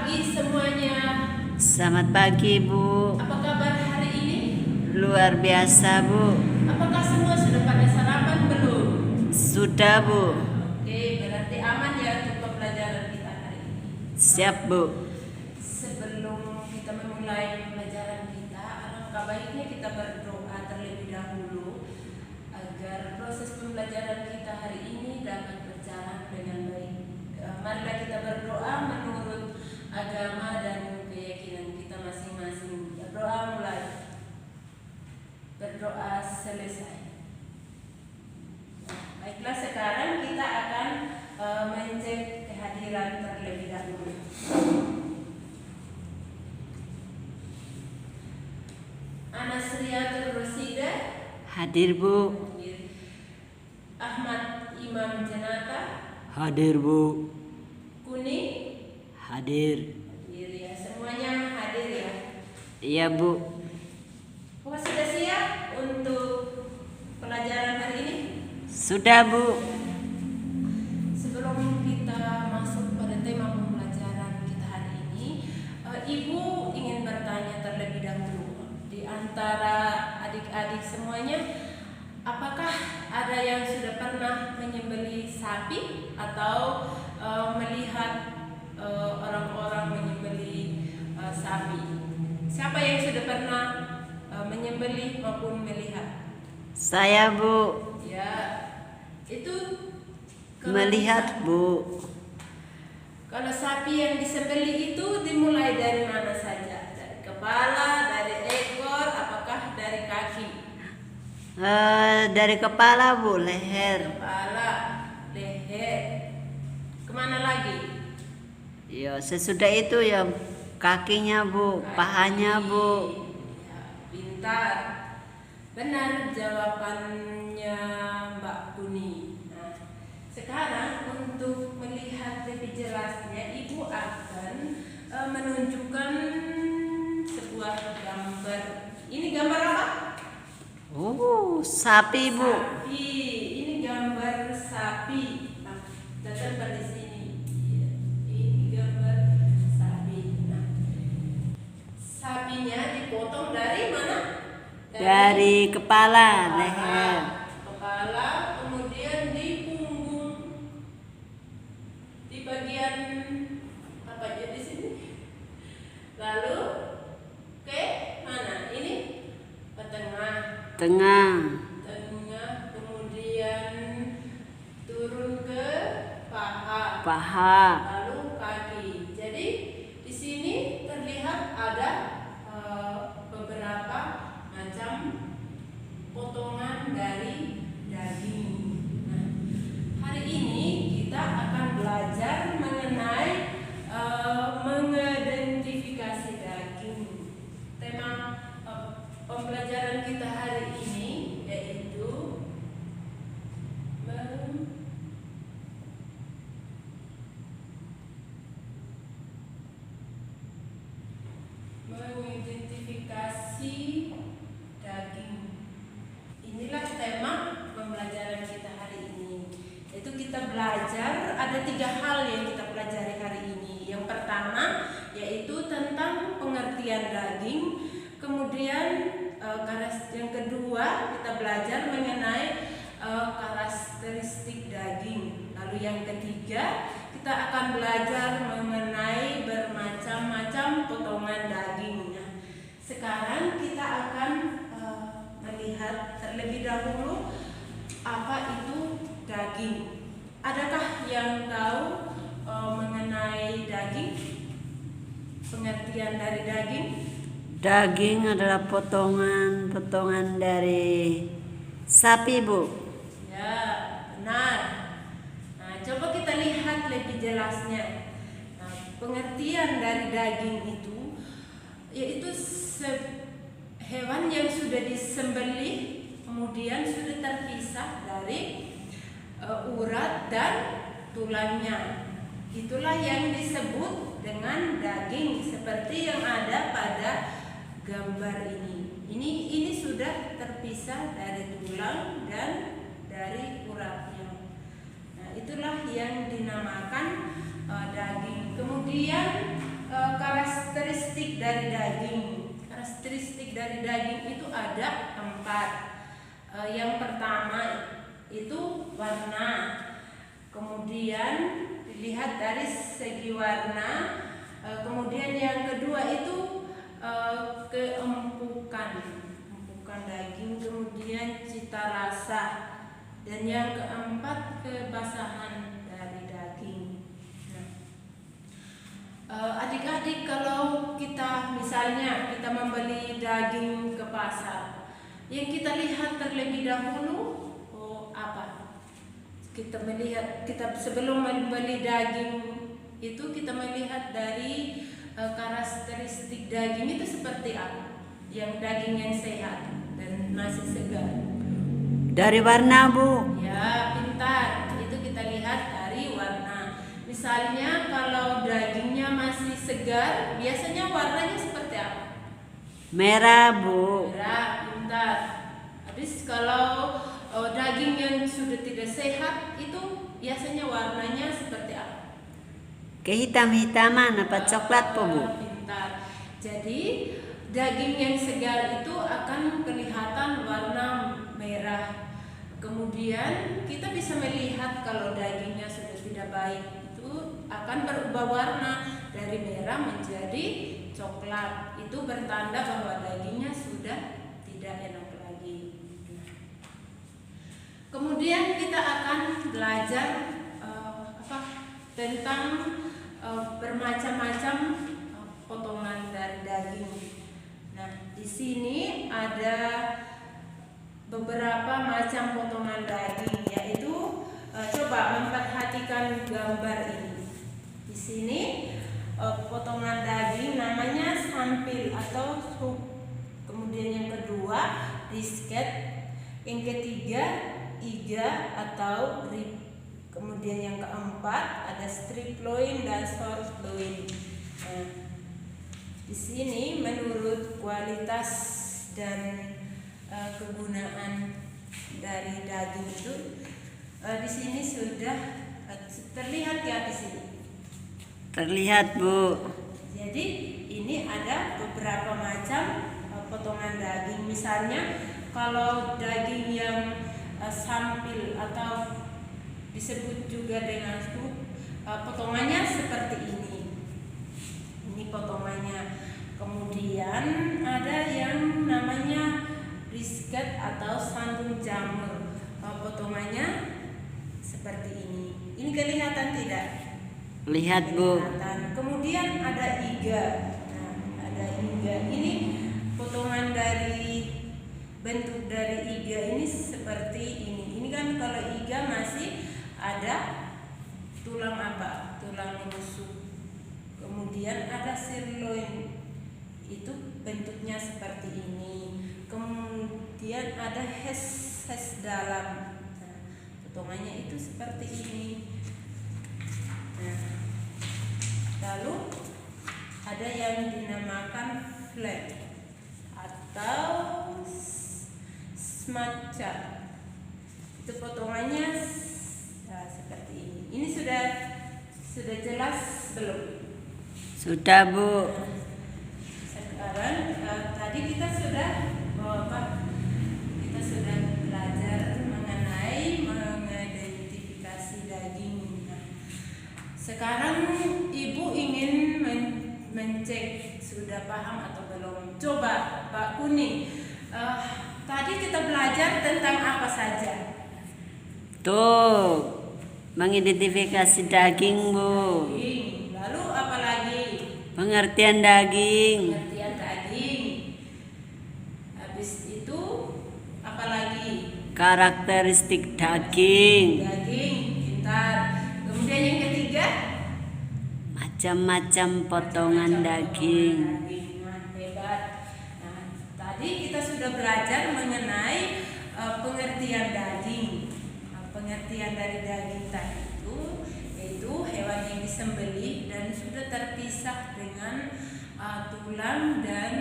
pagi semuanya. Selamat pagi, Bu. Apa kabar hari ini? Luar biasa, Bu. Apakah semua sudah pada sarapan belum? Sudah, Bu. Oke, berarti aman ya untuk pembelajaran kita hari ini. Siap, Bu. Sebelum kita memulai pembelajaran kita, alangkah baiknya kita berdoa terlebih dahulu agar proses pembelajaran kita hari ini dapat berjalan dengan baik. Marilah kita berdoa menurut agama dan keyakinan kita masing-masing. Berdoa mulai, berdoa selesai. Baiklah, sekarang kita akan mencek kehadiran terlebih dahulu. Anasriatul Rosida Hadir, Bu. Ahmad Imam Janata Hadir, Bu. Kuning Hadir. hadir ya, semuanya hadir ya. Iya, Bu. Apakah sudah siap untuk pelajaran hari ini? Sudah, Bu. Sebelum kita masuk pada tema pembelajaran kita hari ini, Ibu ingin bertanya terlebih dahulu. Di antara adik-adik semuanya, apakah ada yang sudah pernah menyembelih sapi atau melihat orang-orang menyembelih sapi? Siapa yang sudah pernah menyembelih maupun melihat? Saya, Bu. Ya, itu kalau Melihat, Bu. Kalau sapi yang disembelih itu dimulai dari mana saja? Dari kepala, dari ekor, apakah dari kaki? Dari kepala, Bu. Leher. Kepala, leher. Kemana lagi? Ya, sesudah itu ya kakinya, Bu. Pahanya, Bu. Ya, pintar. Benar jawabannya Mbak Kuni. Nah, sekarang untuk melihat lebih jelasnya, Ibu akan menunjukkan sebuah gambar. Ini gambar apa? Sapi, Bu. Sapi. Ini gambar sapi. Nah, tetap di sini. Ini gambar sapi. Nah, sapinya dipotong dari mana? Dari kepala, leher. Kepala, kemudian di punggung, di bagian apa aja di sini. Lalu ke mana? Ini ke tengah. Tengah. Tengah, kemudian turun ke paha. Paha. Lalu kaki. Jadi di sini terlihat ada beberapa macam potongan dari daging. Nah, hari ini kita akan belajar mengenai mengidentifikasi daging. Tema pembelajaran kita hari ini yaitu mengidentifikasi daging. Inilah tema pembelajaran kita hari ini. Itu kita belajar ada 3 hal yang kita pelajari hari ini. Yang pertama yaitu tentang pengertian daging. Kemudian yang kedua kita belajar mengenai karakteristik daging. Lalu yang ketiga kita akan belajar mengenai bermacam-macam potongan daging. Nah, sekarang kita akan melihat terlebih dahulu apa itu daging. Adakah yang tahu mengenai daging? Pengertian dari daging? Daging adalah potongan dari sapi, Bu. Ya, benar. Nah, coba kita lihat lebih jelasnya. Nah, pengertian dari daging itu yaitu hewan yang sudah disembelih kemudian sudah terpisah dari urat dan tulangnya. Itulah yang disebut dengan daging seperti yang ada pada gambar ini. Ini sudah terpisah dari tulang dan dari uratnya. Nah, itulah yang dinamakan daging. Kemudian karakteristik dari daging. Karakteristik dari daging itu ada 4. Yang pertama itu warna. Kemudian dilihat dari segi warna. Kemudian yang kedua itu keempukan daging, kemudian cita rasa, dan yang keempat kebasahan dari daging. Adik-adik, kalau kita misalnya kita membeli daging ke pasar, yang kita lihat terlebih dahulu apa? Kita sebelum membeli daging itu kita melihat dari karakteristik daging itu seperti apa? Yang daging yang sehat dan masih segar. Dari warna, Bu. Ya, pintar. Itu kita lihat dari warna. Misalnya kalau dagingnya masih segar, biasanya warnanya seperti apa? Merah, Bu. Merah, pintar. Habis kalau daging yang sudah tidak sehat itu biasanya warnanya seperti apa? Kehitam-hitaman apa coklat, Bu? Pintar. Jadi daging yang segar itu akan kelihatan warna merah. Kemudian kita bisa melihat kalau dagingnya sudah tidak baik itu akan berubah warna dari merah menjadi coklat. Itu bertanda bahwa dagingnya sudah tidak enak lagi. Kemudian kita akan belajar tentang bermacam-macam potongan dari daging. Nah, di sini ada beberapa macam potongan daging, yaitu coba memperhatikan gambar ini. Di sini potongan daging namanya sampil atau sup. Kemudian yang kedua brisket, yang ketiga iga atau rib. Kemudian yang keempat ada strip loin dan sirloin. Nah, di sini menurut kualitas dan kegunaan dari daging itu di sini sudah terlihat ya di sini. Terlihat, Bu. Jadi ini ada beberapa macam potongan daging. Misalnya kalau daging yang sampil atau disebut juga dengan sup, potongannya seperti ini. Ini potongannya. Kemudian ada yang namanya brisket atau sandung jamur. Potongannya seperti ini. Ini kelihatan tidak? Lihat, Bu. Kelihatan. Kemudian ada iga. Nah, ada iga. Ini potongan dari bentuk dari iga ini seperti ini. Ini kan kalau iga masih ada tulang apa? Tulang rusuk. Kemudian ada sirloin. Itu bentuknya seperti ini. Kemudian ada hes dalam. Nah, potongannya itu seperti ini. Nah, lalu ada yang dinamakan flat atau smaca. Itu potongannya seperti ini. Ini sudah jelas belum? Sudah, Bu. Sekarang tadi kita sudah kita sudah belajar mengenai mengidentifikasi daging. Nah, sekarang Ibu ingin mencek sudah paham atau belum. Coba Pak Kuning, tadi kita belajar tentang apa saja? Tuh, mengidentifikasi daging, Bu. Daging. Lalu apa lagi? Pengertian daging. Pengertian daging. Habis itu apa lagi? Karakteristik daging. Daging, pintar. Kemudian yang ketiga, Macam-macam potongan daging. Nah, hebat. Nah, tadi kita sudah belajar mengenai pengertian daging. Pengertian dari daging tadi itu yaitu hewan yang disembelih dan sudah terpisah dengan tulang dan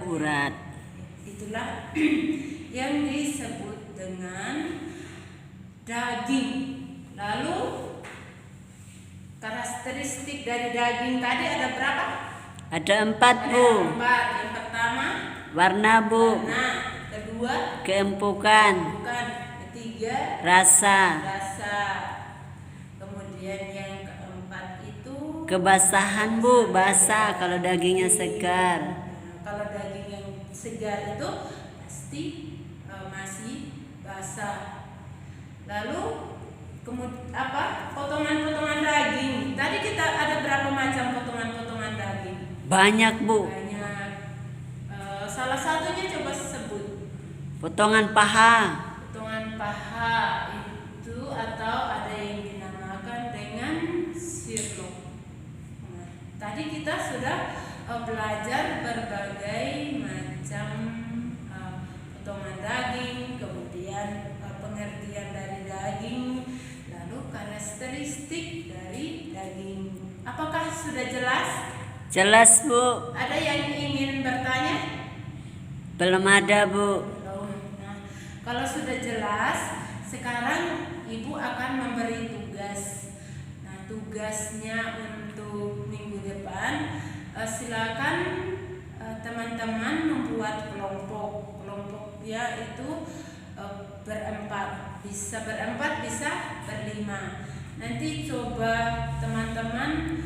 urat. Itulah yang disebut dengan daging. Lalu Karakteristik dari daging tadi ada berapa? Ada 4 Bu. Ada 4. Yang pertama Warna Bu. warna, kedua Keempukan. bukan, ketiga Rasa. rasa, kemudian yang keempat itu Kebasahan Bu, basah kalau dagingnya segar. Nah, kalau daging yang segar itu pasti masih basah. Lalu potongan-potongan daging. Tadi kita ada berapa macam potongan-potongan daging? Banyak Bu. Banyak. Salah satunya coba sebut. Potongan paha. Potongan paha itu atau ada yang dinamakan dengan sirloin. Nah, tadi kita sudah belajar berbagai macam potongan daging, kemudian pengertian dari daging, lalu karakteristik dari daging. Apakah sudah jelas? Jelas Bu. Ada yang ingin bertanya? Belum ada Bu. Belum. Nah, kalau sudah jelas, sekarang Ibu akan memberi tugas. Nah, tugasnya untuk minggu depan, silakan teman-teman membuat kelompok. Kelompoknya itu berempat, bisa berlima. Nanti coba teman-teman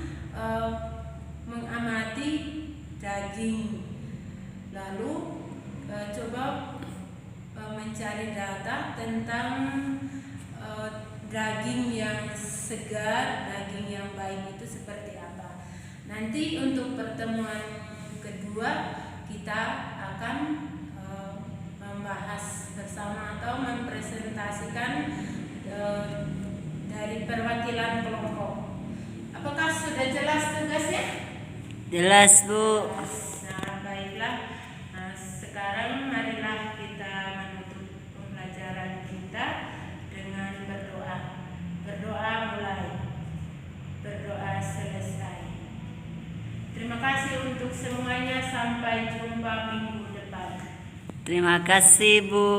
mengamati daging, lalu coba mencari data tentang daging yang segar, daging yang baik itu seperti apa. Nanti untuk pertemuan kedua kita akan membahas bersama atau mempresentasikan dari perwakilan kelompok. Apakah sudah jelas tugasnya? Jelas Bu. Nah, baiklah. Nah, sekarang marilah kita menutup pembelajaran kita dengan berdoa. Berdoa mulai. Berdoa selesai. Terima kasih untuk semuanya. Sampai jumpa minggu depan. Terima kasih Bu.